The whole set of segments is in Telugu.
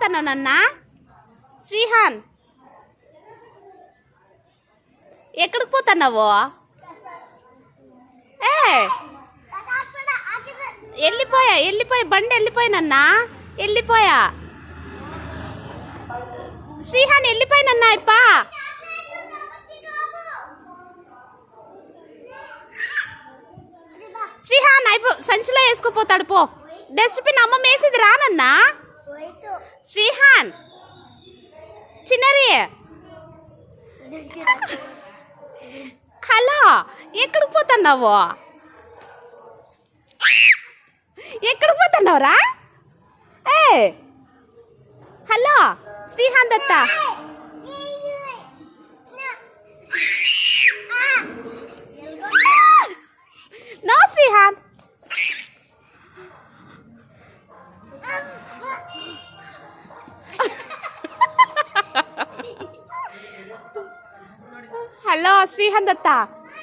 పోతానా నాన్న? శ్రీహాన్ ఎక్కడికి పోతున్నావు? వెళ్ళిపోయా బండి వెళ్ళిపోయినన్నా, వెళ్ళిపోయా. శ్రీహాన్ వెళ్ళిపోయినన్నా ఇప్ప. శ్రీహాన్ సంచిలో వేసుకుపోతాడు పో. డస్ట్బిన్ అమ్మ వేసేది రానన్నా. శ్రీహాన్ చిన్నరి హలో, ఎక్కడికి పోతున్నావు? ఎక్కడికి పోతున్నావురా? Hello Srihan Datta, no Srihan. Hello Srihan Datta,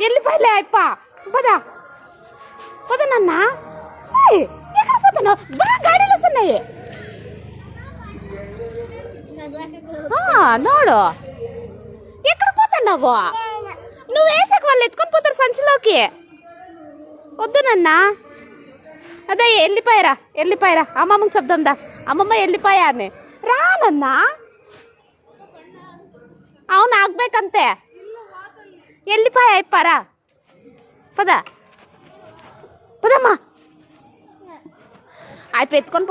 వెళ్ళిపోయలే అప్ప. పదా పద నాన్న. ఎక్కడ పోతున్నావు? బాగా గాడీలు వస్తున్నాయి. నోడు ఎక్కడ పోతున్నావు? నువ్వు వేసాక వాళ్ళు ఎత్తుకొని పోతారు సంచిలోకి. వద్దు నాన్న. అదే వెళ్ళిపోయారా అమ్మమ్మకి చెప్దాం దా. అమ్మమ్మ వెళ్ళిపోయా అని రానన్నా. అవును ఆగಬೇకంతే. వెళ్ళిపోయా అయిపోరా. పదమ్మా అయిపోయి ఎత్తుకొని